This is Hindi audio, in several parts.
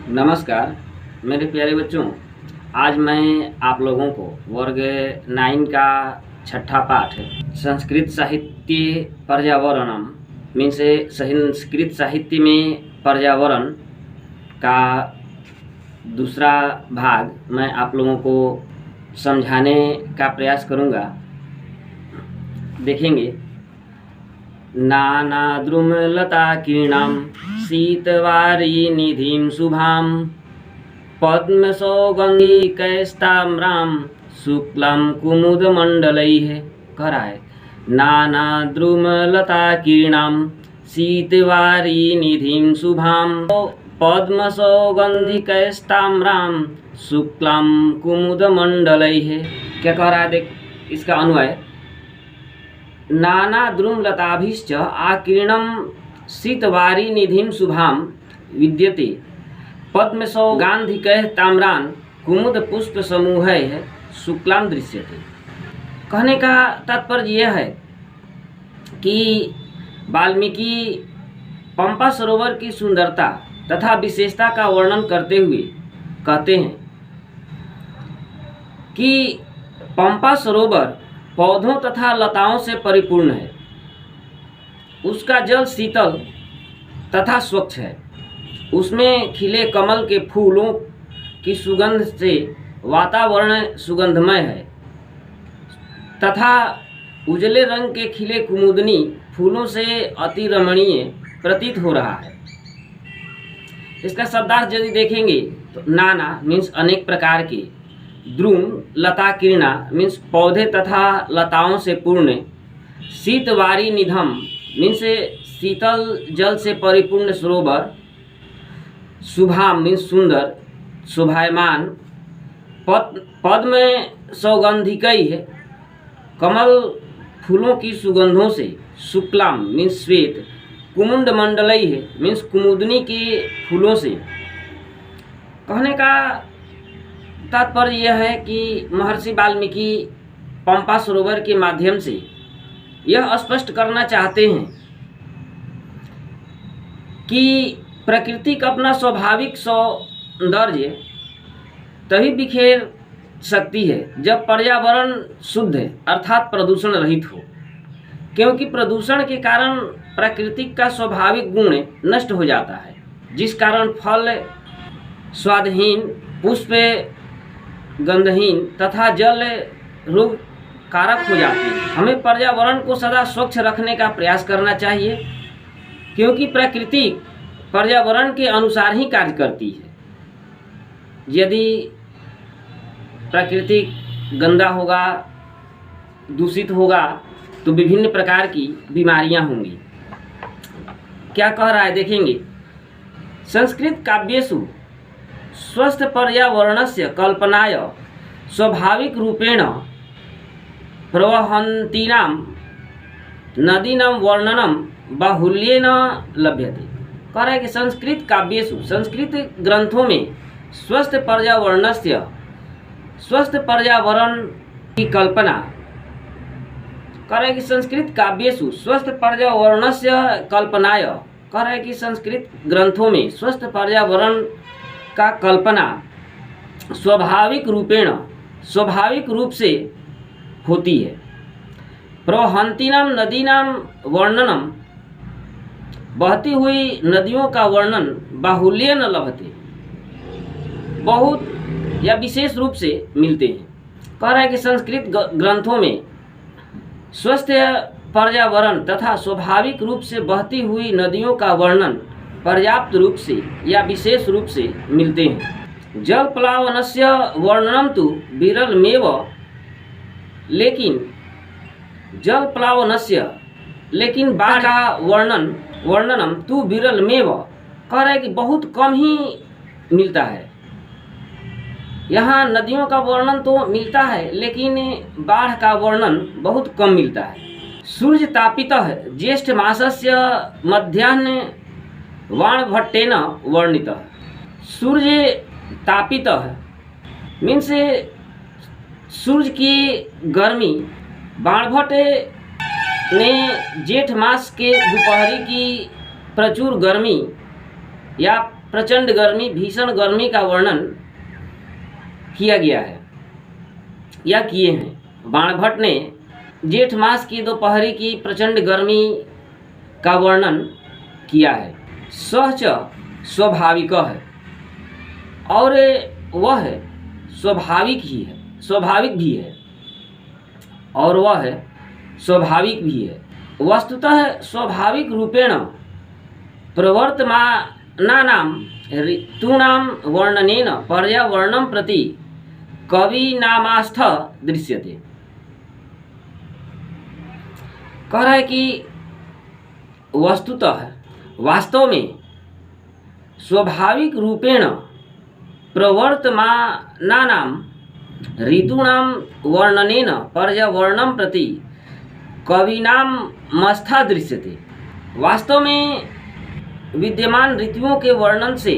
नमस्कार मेरे प्यारे बच्चों। आज मैं आप लोगों को वर्ग 9 का छठा पाठ संस्कृत साहित्य पर्यावरणम मीन्स संस्कृत साहित्य में पर्यावरण का दूसरा भाग मैं आप लोगों को समझाने का प्रयास करूंगा। देखेंगे। नानाद्रुमलताकीर्णां शीतवारिनिधिं शुभां पद्मसौगन्धिकैस्ताम्रां शुक्लां कुमुदमण्डलैः। कह रहा है नानाद्रुमलताकीर्णां शीतवारिनिधिं शुभां पद्मसौगन्धिकैस्ताम्रां शुक्लां कुमुदमण्डलैः। क्या कह रहा है? देख इसका अन्वय। नाना द्रुमलताभिश्च आकीर्णं शीतवारिनिधिं शुभां विद्यते पद्मसौगन्धिकैः ताम्रान् कुमुदपुष्पसमूहैः शुक्लां दृश्यते। कहने का तात्पर्य यह है कि वाल्मीकि पंपा सरोवर की सुंदरता तथा विशेषता का वर्णन करते हुए कहते हैं कि पंपा सरोवर पौधों तथा लताओं से परिपूर्ण है। उसका जल शीतल तथा स्वच्छ है। उसमें खिले कमल के फूलों की सुगंध से वातावरण सुगंधमय है तथा उजले रंग के खिले कुमुदनी फूलों से अति रमणीय प्रतीत हो रहा है। इसका शब्दार्थ यदि देखेंगे तो नाना मीन्स अनेक प्रकार के, द्रुम लताकीर्णा मीन्स पौधे तथा लताओं से पूर्ण, शीतवारिनिधम मीन्स शीतल जल से परिपूर्ण सरोवर, शुभाम मीन्स सुंदर शोभायमान, पद्म सौगंधिकैः कमल फूलों की सुगंधों से, शुक्लाम मीन्स श्वेत, कुमुदमण्डलैः मीन्स कुमुदनी के फूलों से। कहने का तात्पर्य यह है कि महर्षि वाल्मीकि पंपा सरोवर के माध्यम से यह स्पष्ट करना चाहते हैं कि प्रकृति का अपना स्वाभाविक सौंदर्य तभी बिखेर सकती है जब पर्यावरण शुद्ध है अर्थात प्रदूषण रहित हो, क्योंकि प्रदूषण के कारण प्रकृति का स्वाभाविक गुण नष्ट हो जाता है, जिस कारण फल स्वादहीन, पुष्प गंधहीन तथा जल रोग कारक हो जाती है। हमें पर्यावरण को सदा स्वच्छ रखने का प्रयास करना चाहिए, क्योंकि प्रकृति पर्यावरण के अनुसार ही कार्य करती है। यदि प्रकृति गंदा होगा, दूषित होगा तो विभिन्न प्रकार की बीमारियां होंगी। क्या कह रहा है देखेंगे। संस्कृत काव्येषु स्वस्थ पर्यावरणस्य कल्पनाय स्वाभाविक रूपेण प्रवहन्तीनां नदीनां वर्णनम बाहुल्येन लभ्यते। कह रहा है कि संस्कृत काव्येषु संस्कृत ग्रंथों में स्वस्थ पर्यावरण की कल्पना। कह रहा है कि संस्कृत काव्येषु स्वस्थ पर्यावरणस्य कल्पनाय। कह रहा है कि संस्कृत ग्रंथों में स्वस्थ पर्यावरण का कल्पना स्वाभाविक रूप से होती है। प्रवहन्तीनां नदीनां वर्णनम, बहती हुई नदियों का वर्णन, बाहुल्येन लभते, बहुत या विशेष रूप से मिलते हैं। कह रहा है कि संस्कृत ग्रंथों में स्वस्थ पर्यावरण तथा स्वाभाविक रूप से बहती हुई नदियों का वर्णन पर्याप्त रूप से या विशेष रूप से मिलते हैं। जल प्लावनस्य वर्णनम तो विरलमेव, लेकिन बाढ़ का वर्णनम तो विरलमेव। कह रहा है कि बहुत कम ही मिलता है। यहाँ नदियों का वर्णन तो मिलता है, लेकिन बाढ़ का वर्णन बहुत कम मिलता है। सूर्य तापितः ज्येष्ठ मासस्य मध्याह्ने वाणभट्टेन वर्णितः। सूर्य तापितः मीन्स सूर्य की गर्मी बाणभट्ट ने जेठ मास के दोपहरी की प्रचुर गर्मी या प्रचंड गर्मी, भीषण गर्मी का वर्णन किया गया है या किए हैं। बाणभट्ट ने जेठ मास की दोपहरी की प्रचंड गर्मी का वर्णन किया है। सह च स्वाभाविक है, और वह स्वाभाविक ही है, स्वाभाविक भी है, और वह स्वाभाविक भी है। वस्तुतः स्वाभाविक रूपेण प्रवर्तमानानां ऋतूनां वर्णनेन पर्यावरणं प्रति कविनामास्थ दृश्यते। कह रहा है कि वस्तुतः वास्तव में स्वाभाविक रूपेण प्रवर्तमानानां ऋतूनां वर्णनेन पर्यावरणं प्रति कविनामस्था दृश्यते। वास्तव में विद्यमान ऋतुओं के वर्णन से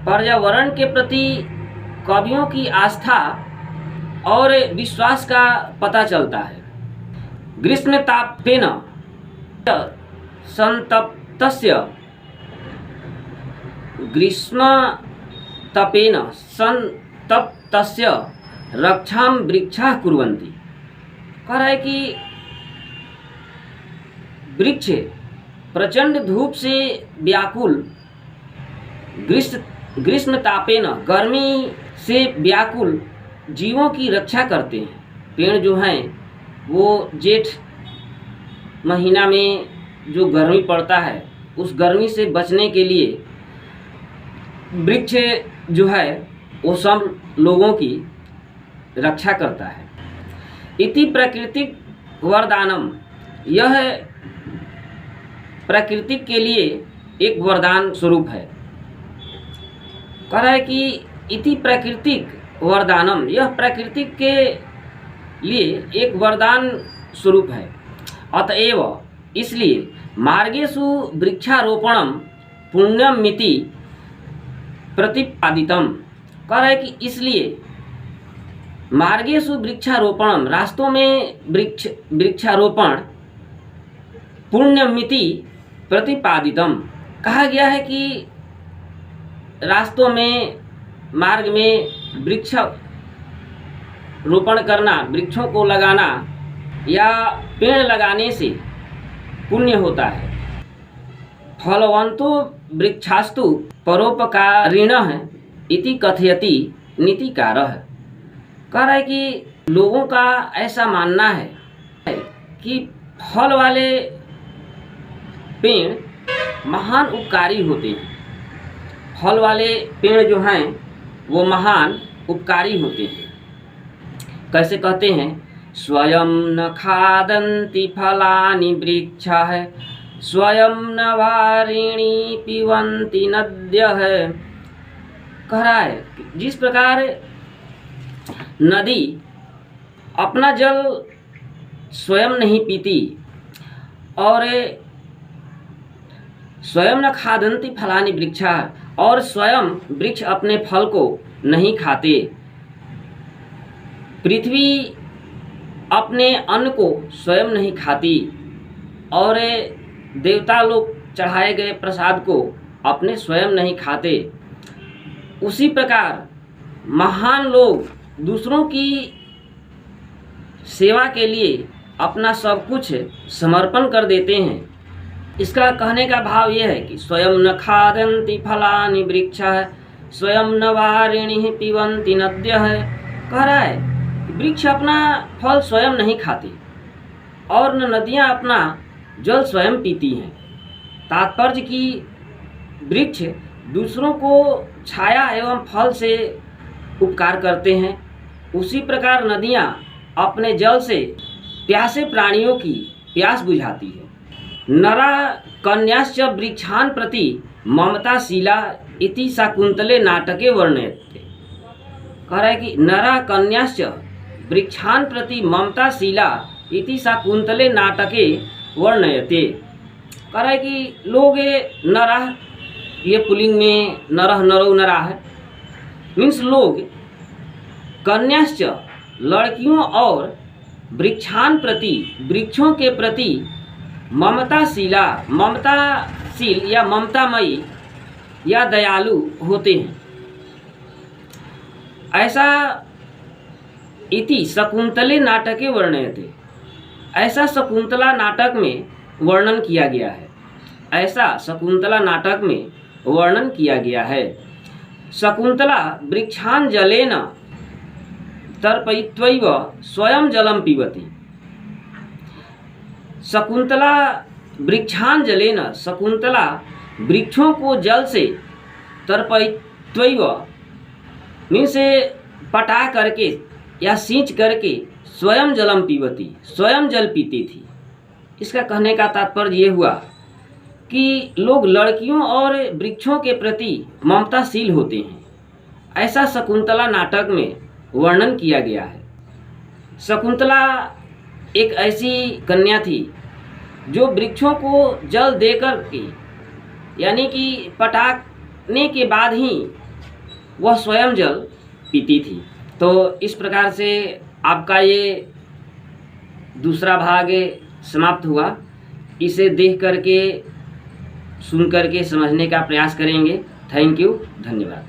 पर्यावरण के प्रति कवियों की आस्था और विश्वास का पता चलता है। ग्रीष्मतापेन संतप्तस्य ग्रीष्मतापेन संतप्तस्य रक्षां वृक्षाः कुर्वन्ति। कह रहा है कि वृक्ष प्रचंड धूप से व्याकुल, ग्रीष्मतापेन गर्मी से व्याकुल जीवों की रक्षा करते हैं। पेड़ जो हैं वो जेठ महीना में जो गर्मी पड़ता है उस गर्मी से बचने के लिए वृक्ष जो है वो सब लोगों की रक्षा करता है। इति प्राकृतिक वरदानम, यह प्रकृति के लिए एक वरदान स्वरूप है। कह रहा है कि इति प्राकृतिक वरदानम, यह प्रकृति के लिए एक वरदान स्वरूप है। अतएव इसलिए मार्गेषु वृक्षारोपणम पुण्यमिति प्रतिपादितम। कह रहा है कि इसलिए मार्गेषु वृक्षारोपणम, रास्तों में वृक्षारोपण पुण्यमिति प्रतिपादितम, कहा गया है कि रास्तों में, मार्ग में वृक्ष रोपण करना, वृक्षों को लगाना या पेड़ लगाने से पुण्य होता है। फलवंतो वृक्षास्तु परोपकारिणः इति कथयति नीतिकारः। कह रहा है कि लोगों का ऐसा मानना है कि फल वाले पेड़ महान उपकारी होते हैं। फल वाले पेड़ जो हैं वो महान उपकारी होते हैं। कैसे कहते हैं? स्वयं न खादन्ति फलानि वृक्षाः, स्वयं न वारिणी पिबन्ति नद्यः। कह रहा है जिस प्रकार नदी अपना जल स्वयं नहीं पीती और स्वयं न खादन्ति फलानि वृक्षाः, और स्वयं वृक्ष अपने फल को नहीं खाते। पृथ्वी अपने अन्न को स्वयं नहीं खाती और देवता लोग चढ़ाए गए प्रसाद को अपने स्वयं नहीं खाते। उसी प्रकार महान लोग दूसरों की सेवा के लिए अपना सब कुछ समर्पण कर देते हैं। इसका कहने का भाव यह है कि स्वयं न खादन्ति फलानि वृक्षाः, स्वयं न वारिणीः पिबन्ति नद्यः। कह रहा है वृक्ष अपना फल स्वयं नहीं खाते और न नदियाँ अपना जल स्वयं पीती हैं। तात्पर्य कि वृक्ष दूसरों को छाया एवं फल से उपकार करते हैं, उसी प्रकार नदियाँ अपने जल से प्यासे प्राणियों की प्यास बुझाती है। नरा कन्याश्च वृक्षान् प्रति ममताशीला इति शाकुंतले नाटके वर्ण्यते। कह रहा है कि नरा कन्याश्च वृक्षान् प्रति ममताशीला इति शाकुंतले नाटके वर्ण्यते। कह रहा है कि लोग नरः, ये पुल्लिंग में नरः नरौ नरा है, मीन्स लोग कन्याश्च लड़कियों और वृक्षान् प्रति वृक्षों के प्रति ममताशीला, ममताशील या ममतामयी या दयालु होते हैं। ऐसा इति शकुंतले नाटके वर्णयते, ऐसा शकुंतला नाटक में वर्णन किया गया है। ऐसा शकुंतला नाटक में वर्णन किया गया है। शकुंतला वृक्षांजलेन तर्पयित्वैव स्वयं जलम पीबती। शकुंतला वृक्षांजलेन, शकुंतला वृक्षों को जल से तर्पयित्वैव मीन से पटा करके या सींच करके स्वयं जलम पीबती, स्वयं जल पीती थी। इसका कहने का तात्पर्य ये हुआ कि लोग लड़कियों और वृक्षों के प्रति ममताशील होते हैं। ऐसा शकुंतला नाटक में वर्णन किया गया है। शकुंतला एक ऐसी कन्या थी जो वृक्षों को जल देकर के यानी कि पटाने के बाद ही वह स्वयं जल पीती थी। तो इस प्रकार से आपका ये दूसरा भाग समाप्त हुआ। इसे देख करके सुन करके समझने का प्रयास करेंगे। थैंक यू, धन्यवाद।